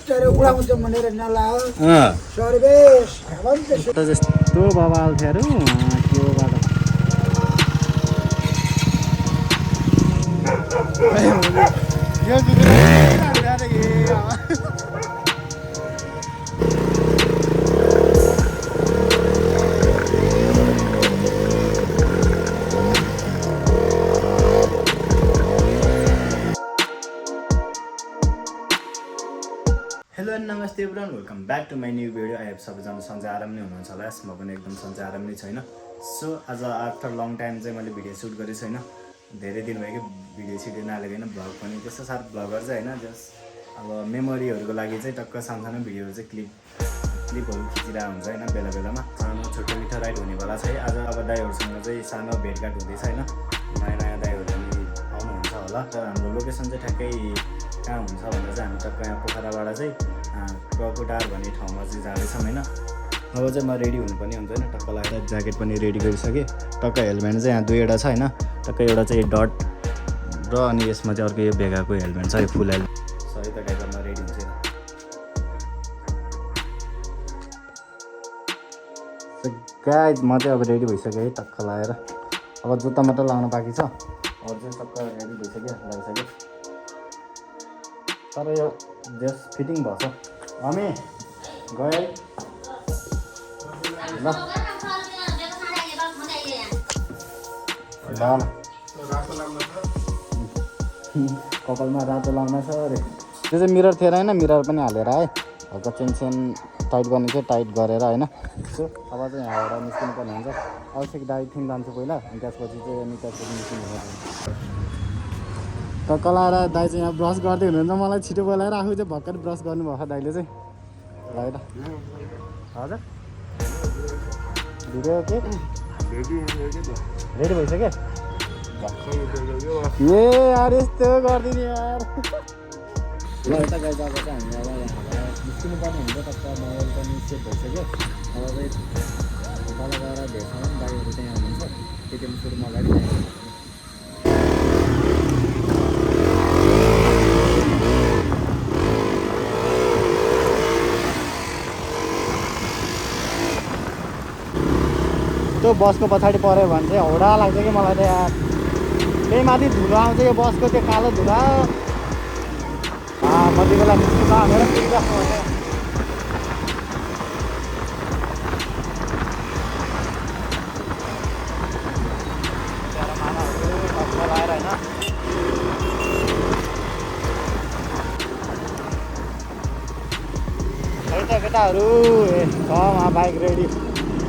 तर उडाउँछ भनेर नलाओ सर्वेश भन्छ जस्तो बबाल थियो त्यो बाटो यो हेलो एन्ड नमस्ते everyone welcome back to my new video I have सबैजना सन्चै आराम नै हुनुहुन्छ होला म पनि एकदम सन्चै आराम नै छैन सो आज आफ्टर लङ टाइम चाहिँ मैले भिडियो सुट गरेको छैन धेरै दिन भयो कि भिडियो सिडियो नहालेको होइन भ्लग पनि त्यस्तो साह्रो भ्लगर चाहिँ होइन जस्ट अब मेमोरीहरूको लागि चाहिँ टक्क सानो बिडियोहरू चाहिँ क्लिपहरू खिचिरहेको हुन्छ होइन बेला बेलामा सानो छोटो मिठो राइड हुनेवाला छ आज अब दाइहरूसँग चाहिँ सानो भेटघाट हुँदैछ होइन नयाँ नयाँ दाइहरू पनि आउनुहुन्छ होला र हाम्रो लोकेसन चाहिँ ठ्याक्कै कहाँ हुन्छ भन्दा चाहिँ हामी टक्क यहाँ पोखराबाट चाहिँ क्रकुटार भन्ने ठाउँमा चाहिँ जाँदैछौँ होइन अब चाहिँ म रेडी हुनुपर्ने हुन्छ होइन टक्क लगाएर ज्याकेट पनि रेडी गरिसकेँ टक्क हेलमेट चाहिँ यहाँ दुईवटा छ होइन टक्क एउटा चाहिँ डट र अनि यसमा चाहिँ अर्को यो भेगाको हेलमेट छ यो फुल हेलमेट सही त गाइज म रेडी हुन्छ गाइज म चाहिँ अब रेडी भइसकेँ है टक्क लगाएर अब जुत्ता मात्र लगाउन बाँकी छ अरू चाहिँ टक्क रेडी भइसक्यो लगाइसक्यो तर यो जस फिटिङ भएछ हामी गए ल कपालमा रातो लाउन छ अरे त्यो चाहिँ मिरर थिएन होइन मिरर पनि हालेर है हल्का चेन टाइट गर्ने थियो टाइट गरेर होइन सो अब चाहिँ यहाँबाट निस्किनु पर्ने हुन्छ आवश्यक डाइटिङ जान्छु पहिला अनि त्यसपछि चाहिँ निस्किनु पर्ने टक्क लाएर दाइ चाहिँ यहाँ ब्रस गर्दै हुनुहुन्छ मलाई छिटो बोलाएर आफू चाहिँ भर्खर ब्रस गर्नुभएको दाइले चाहिँ लगाएर हजुर भिडियो के रेडी भइसक्यो ए यार यस्तो गरिदिने यार ल यता गएर अब चाहिँ हामी अब यहाँबाट निस्किनु पर्ने हुन्छ टक्क मोबाइल पनि सेट भइसक्यो अब चाहिँ तल गएर भेट्छौँ दाइहरू चाहिँ यहाँ हुनुहुन्छ केटिएम सुरु अगाडि त्यो बसको पछाडि पऱ्यो भने चाहिँ हौडा लाग्छ कि मलाई त यार त्यही माथि धुलो आउँछ यो बसको त्यो कालो धुलो कति बेला निस्किन्छ हामीलाई पुगिरहेको भने लगाएर होइन है त केटाहरू ए छ बाइक रेडी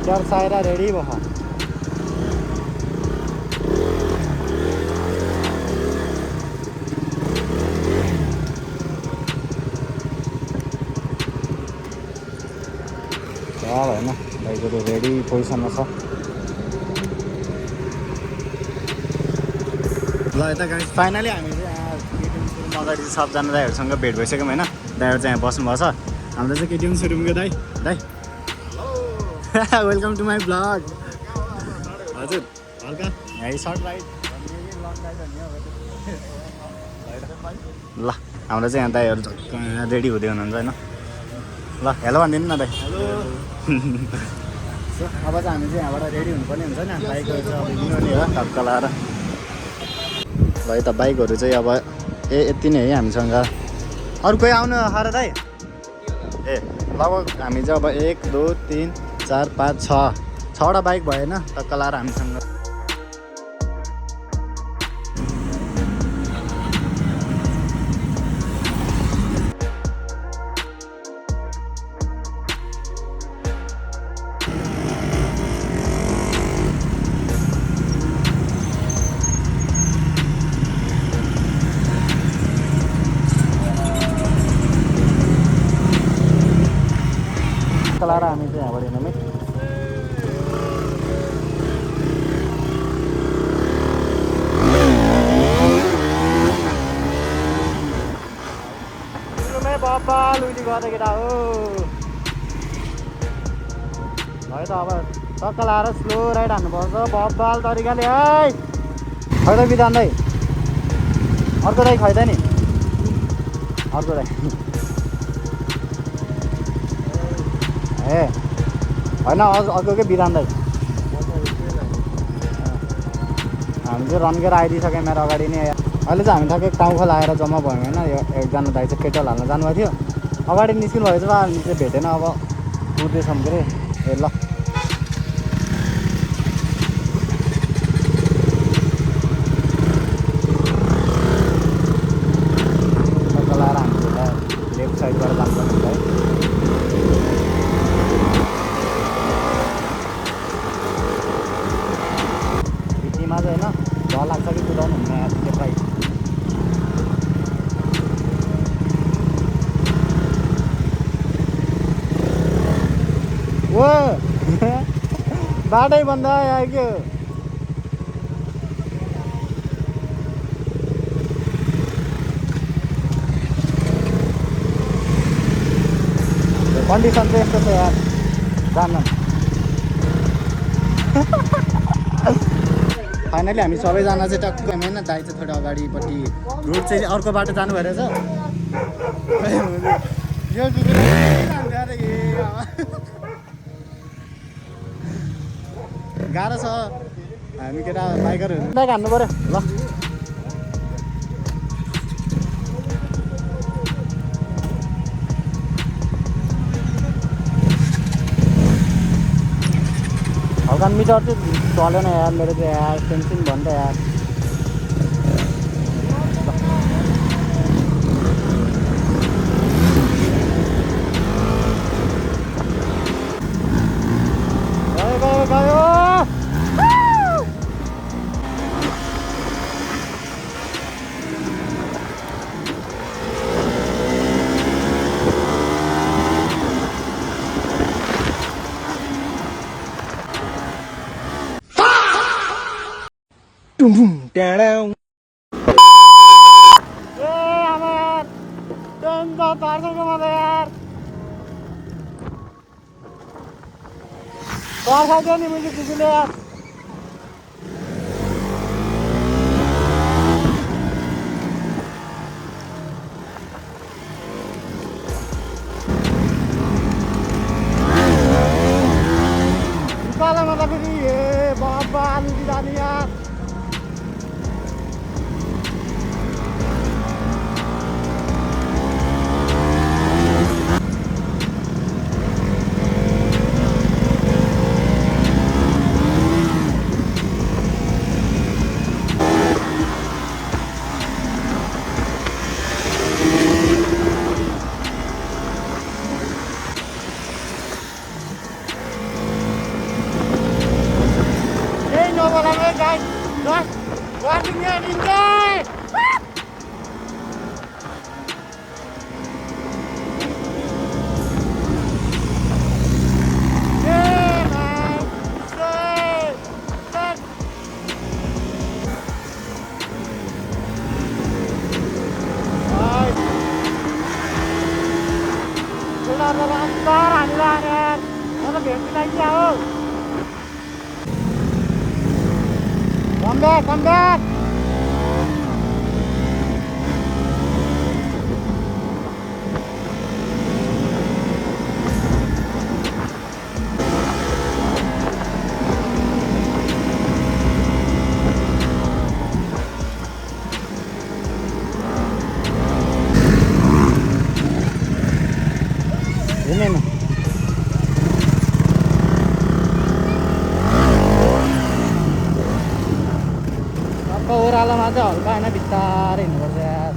साइरा रेडी भयो होइन बाइकहरू रेडी पोजिसनमा छ ल यता गाडी फाइनली हामी चाहिँ यहाँ केटिएम सोरुम अगाडि सबजना दाइहरूसँग भेट भइसक्यौँ होइन दाइहरू चाहिँ यहाँ बस्नुभएको छ हाम्रो चाहिँ केटिएम सोरुमको दाइ वेलकम टु माई ब्लग हजुर हल्का यही सर्ट राइड ल हाम्रो चाहिँ यहाँ दाइहरू रेडी हुँदै हुनुहुन्छ होइन ल हेलो भनिदिनु न दाइ हेलो सो अब चाहिँ हामी चाहिँ यहाँबाट रेडी हुनुपर्ने हुन्छ नि बाइकहरू चाहिँ अब हिँड्नु हो टक्क लाएर ल यता बाइकहरू चाहिँ अब यति नै है हामीसँग अरू कोही आउनु खर दाइ ए लगभग हामी चाहिँ अब 1 2 3 4 5 6वटा बाइक भएन टक्क लाएर हामीसँग लाएर हामी चाहिँ यहाँबाट हिँड्यौँ है बाबा लुइली गर्दा केटा हो है त अब टक्क लाएर स्लो राइड हान्नुपर्छ बब्बाल तरिकाले है खै त बिदान दाइ अर्को दाइ खै त नि अर्को दाइ ए होइन अर्को के बिरान दाइ हामी चाहिँ रन्केर आइदिइसक्यौँ मेरो अगाडि नै अहिले चाहिँ हामी ठ्याक्कै टाउको लगाएर जम्मा भयौँ होइन यो एकजना दाइ चाहिँ पेट्रोल हाल्न जानुभएको थियो अगाडि निस्किनु भएछ बा हामी चाहिँ भेटेन अब कुर्दैछौँ के अरे ए ल लगाएर हामी लेफ्ट साइडबाट जानुपर्ने है बिचमा चाहिँ होइन डर लाग्छ कि कुदाउनु हुन्न यहाँ त्यो बाइक ओ बाटै बन्द आयो कन्डिसन चाहिँ यस्तो छ यार जान्न फाइनली हामी सबैजना चाहिँ टक्क होइन दाइ चाहिँ थोरै अगाडिपट्टि रोड चाहिँ अर्को बाटो जानु भएर छ यो गाह्रो छ हामी केटा बाइकरहरू बाइक हान्नु पऱ्यो ल हल्का मिटर चाहिँ चलेन यार मेरो चाहिँ यार टेन्सन भन्दा यार गयो गयो नहीं मुझे किसी ने यार निकाला मतलब ये बाबा आलू की दानी यार Come back, come back. Ini nih. ओह्रालोमा चाहिँ हल्का होइन बिस्तारै हिँड्नुपर्छ यार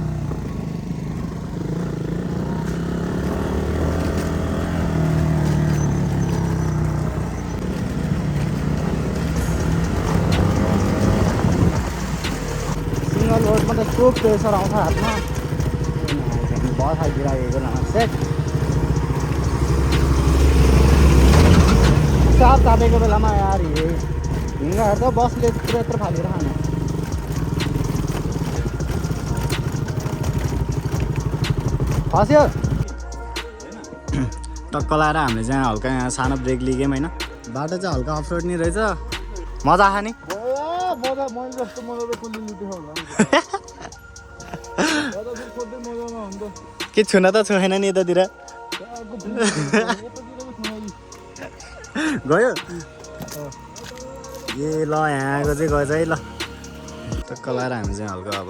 सिङ्गल रोडमा त यस्तो प्रेसर आउँछ हातमा बस आइदिइरहेको सेट साथ तापेको बेलामा यार हिँड्दाखेरि त बसले यत्रो फालेर खाने खस्यो टक्क लाएर हामीले चाहिँ हल्का यहाँ सानो ब्रेक लिगौँ होइन बाटो चाहिँ हल्का अफरोड नि रहेछ मजा आयो नि के छुन त छुएन नि यतातिर गयो ए ल यहाँको चाहिँ गएछ है ल टक्क लगाएर हामी चाहिँ हल्का अब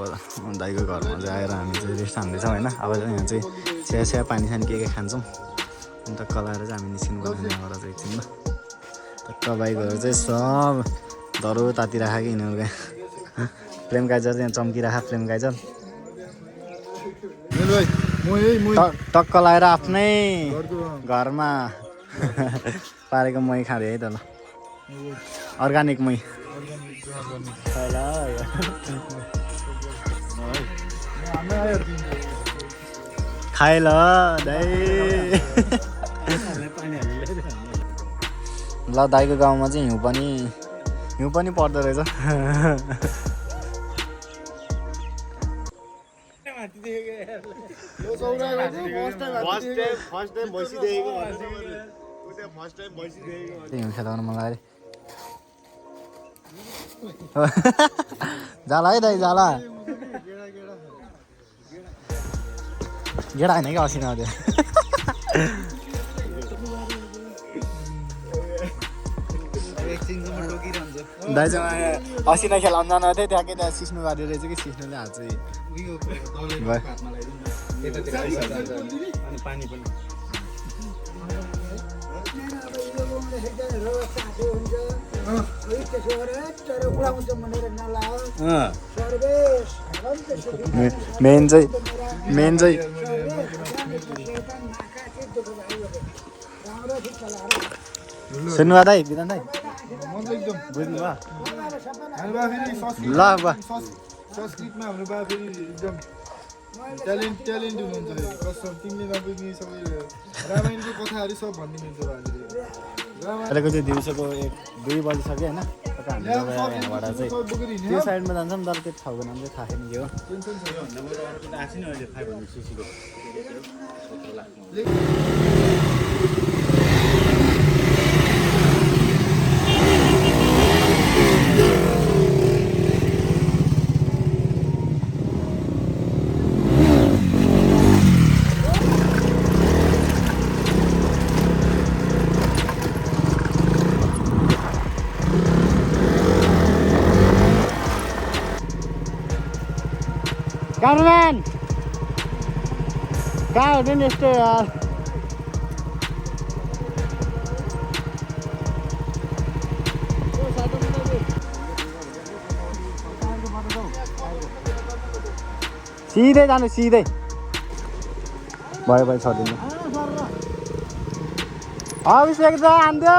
दाइको घरमा चाहिँ आएर हामी चाहिँ रेस्ट हान्दैछौँ होइन अब चाहिँ यहाँ चाहिँ चिया चिया पानी सानी के खान्छौँ अनि टक्क लगाएर चाहिँ हामी निस्किनु पर्ने यहाँबाट चाहिँ एकछिनमा टक्क बाइकहरू चाहिँ सब धरो तातिरहेको कि यिनीहरू फ्लेम गाइजर चाहिँ यहाँ चम्किरहेको फ्लेम गाइजर टक्क लगाएर आफ्नै घरमा पारेको मही खाँदै है त ल अर्ग्यानिक मही खाए ल दाइ ल दाइको गाउँमा चाहिँ हिउँ पनि पर्दो रहेछ हिउँ खेलाउनु मलाई जाला है दाइ जाला गेडा होइन क्या असिना आउँथ्यो दाइसँग असिना खेलाउनु जानु थियो त्यहाँकै त्यहाँ सिस्नु गाडी रहेछ कि सिस्नुले हात चाहिँ पानी पनि मेन चाहिँ सुन्नुभयो दाइ बिदान दाइ बुझ्नु भयो ल बा संस्कृतमा हाम्रो बा फेरि एकदम ट्यालेन्ट हुनुहुन्छ कसम तिमीले नबुझ्ने सबै रामायणको कथाहरू सब भनिदिनुहुन्छ बाजेले अहिलेको चाहिँ दिउँसोको 1-2 बजिसक्यो होइन यहाँबाट चाहिँ त्यो साइडमा जान्छौँ तर त्यो ठाउँको नाम चाहिँ थाहा छैन के हो Cameraman! कहाँ हो नि यस्तो यार सिधै जानु सिधै भयो छदिनु अभिषेक दा हान्दियो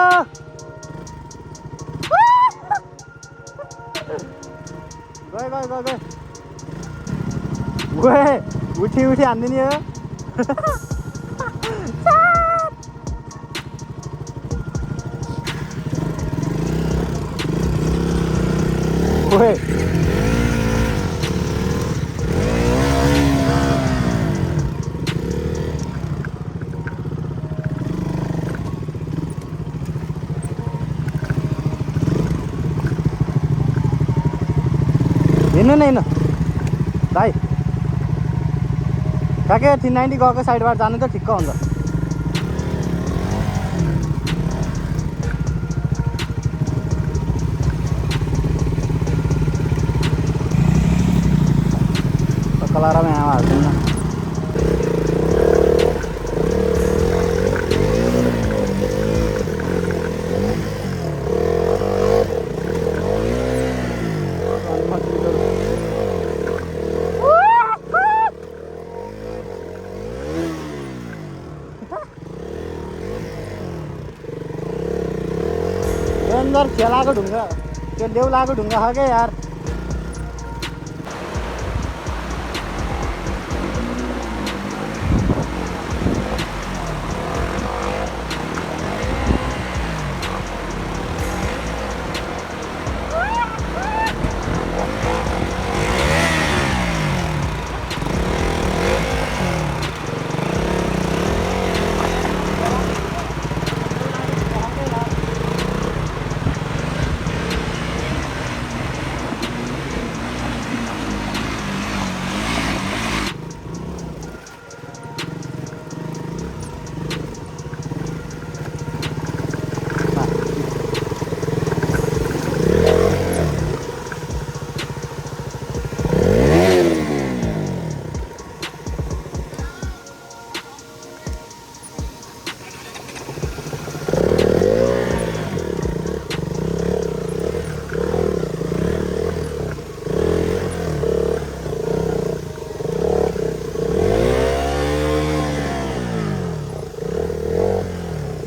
गए उठी हान्दिने हो हिँड्नु न हिँड्नु भाइ ठ्याक्कै 390 गएको साइडबाट जानु त ठिक्क हुन्छ कलरमा यहाँ हाल्दैन अंदर खेलाको ढुङ्गा त्यो देउलाको ढुङ्गा हो क्या यार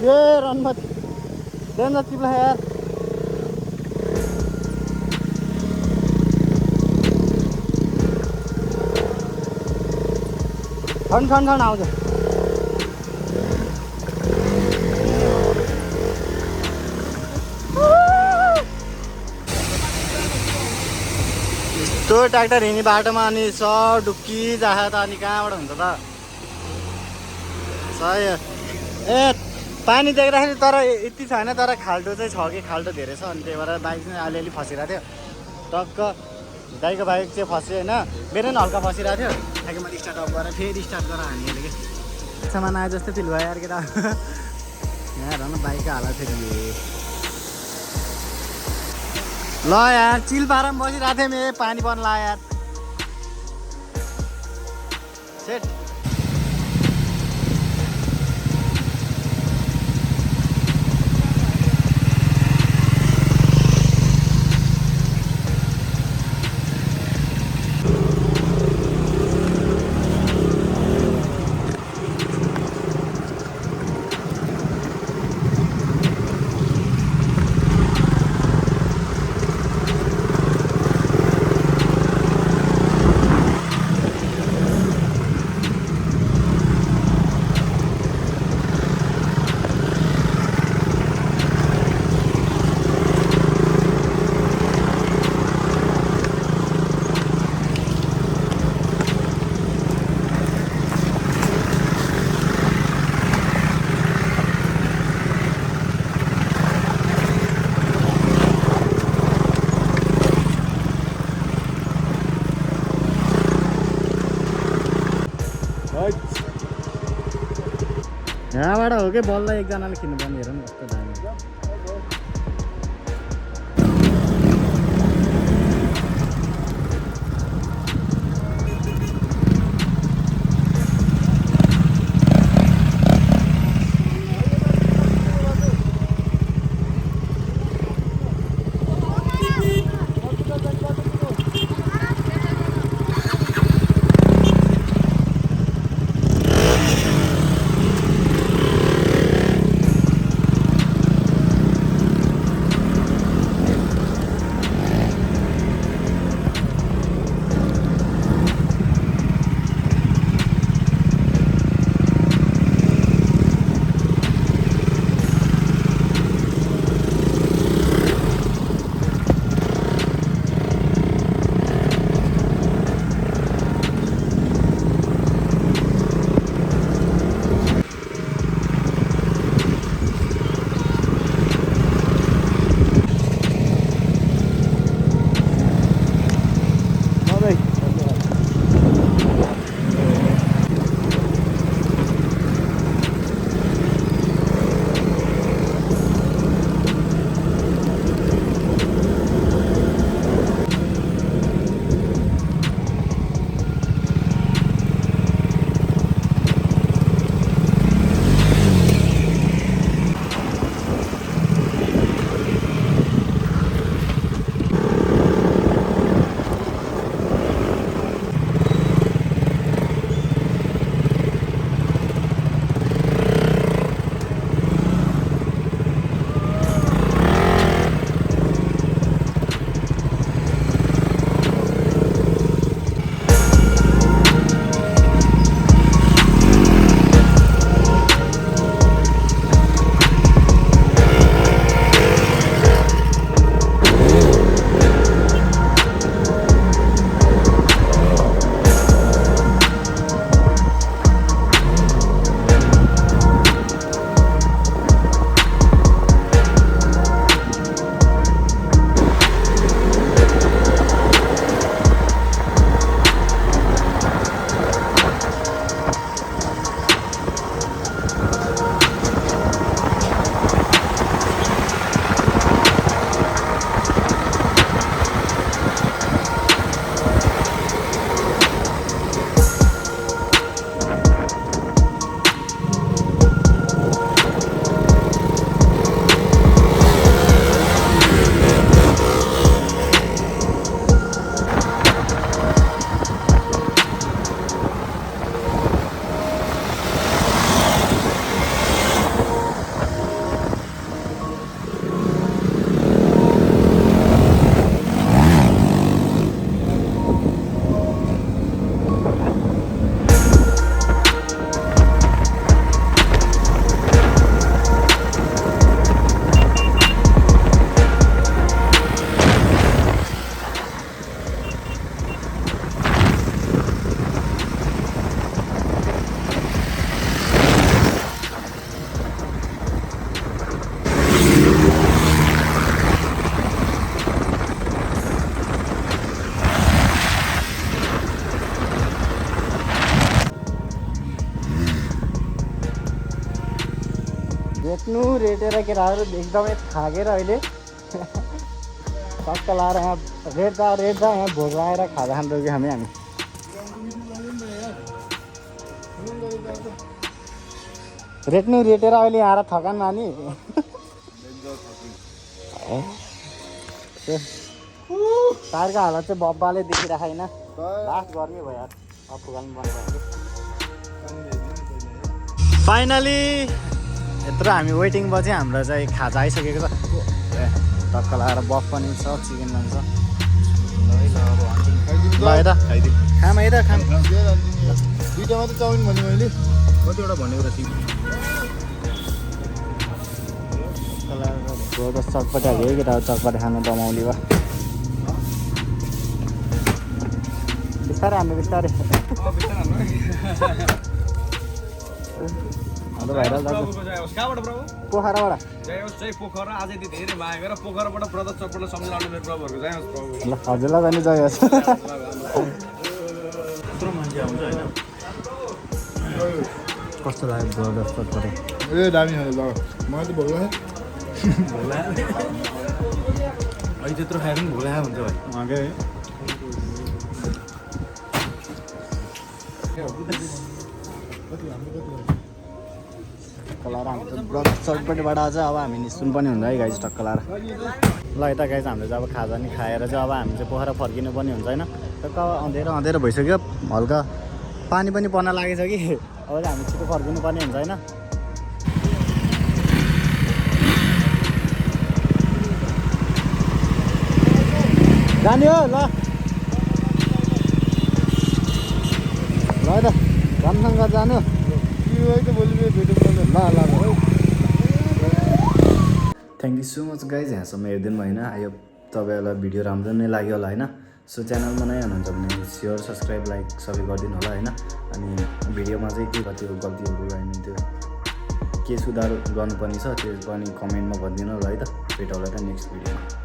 ये रन मत देन चिप्ला यार ठन आउँछ यस्तो ट्र्याक्टर हिँड्ने बाटोमा अनि डुक्की जाछ त अनि कहाँबाट हुन्छ त सही ए पानी देख्दाखेरि तर यति छैन तर खाल्टो चाहिँ छ कि खाल्टो धेरै छ अनि त्यही भएर बाइक चाहिँ अलिअलि फसिरहेको थियो टक्क दाइको बाइक चाहिँ फस्यो होइन मेरो पनि हल्का फसिरहेको थियो ठ्याक्कै मैले स्टार्ट अफ गरेर फेरि स्टार्ट गरेर हानिहालेँ कि सामान आए जस्तै फिल भयो यार केटा यहाँ हेर न बाइकको हालत फेरि ल यार चिल पारामा बसिरहेको थिएँ मेरो पानी पर्न लाग्यो यार सेट यहाँबाट हो कि बल्ल एकजनाले किन्नुपर्ने हेर न कस्तो दामी बेच्नु रेटेर केटाहरू एकदमै थाकेर अहिले टक्क लाएर यहाँ रेट्दा यहाँ भोग लगाएर खाजा खानु रोक्यो हामी रेट्नु रेटेर अहिले आएर थकान मानी टायरको हालत चाहिँ बब्बाले देखिरहेको छैन लास्ट गर्मी भयो यार अफुगान बनाइरहेको फाइनली यत्रो हामी वेटिङ पछि हाम्रो चाहिँ खाजा आइसकेको छ टक्क लगाएर बफ पनि छ चिकन मान्छ ल यता खाम है त खाम दुईटा मात्रै चाउमिन भने मैले कतिवटा भनेको त तिमी चटपटी हाल्यो है केटा चटपटी खानु दमाउली भयो बिस्तारै हामी बिस्तारै हेलो भाइरल दाजु पोखराबाट ल हजुरलाई पनि जय होस् कस्तो लाग्यो जबरदस्त चटपटी ए दामी खायो ल मलाई त भोग लाग्यो अहिले त्यत्रो खाएर पनि भोग लाग्यो हुन्छ भाइ उहाँकै है लाएर हामी त चटपटीबाट चाहिँ अब हामी निस्कुनु पनि हुन्छ है गाइज टक्क लाएर ल यता गाइज हामीले चाहिँ अब खाजा नि खाएर चाहिँ अब हामी चाहिँ पोखरा फर्किनु पनि हुन्छ होइन टक्क अँधेरो भइसक्यो हल्का पानी पनि पर्न लागेछ कि अब चाहिँ हामी छिटो फर्किनु पर्ने हुन्छ होइन जाने हो ल त रामसँग जानु thank you so much guys यहाँसम्म हेरिदिनु भएन आयो तपाईँहरूलाई भिडियो राम्रो नै लाग्यो होला होइन सो च्यानलमा नै हुनुहुन्छ भने सेयर सब्सक्राइब लाइक सबै गरिदिनु होला होइन अनि भिडियोमा चाहिँ के कतिको गल्तीहरू होइन त्यो के सुधार गर्नुपर्ने छ त्यो पनि कमेन्टमा भनिदिनु होला है त भेट होला त नेक्स्ट भिडियोमा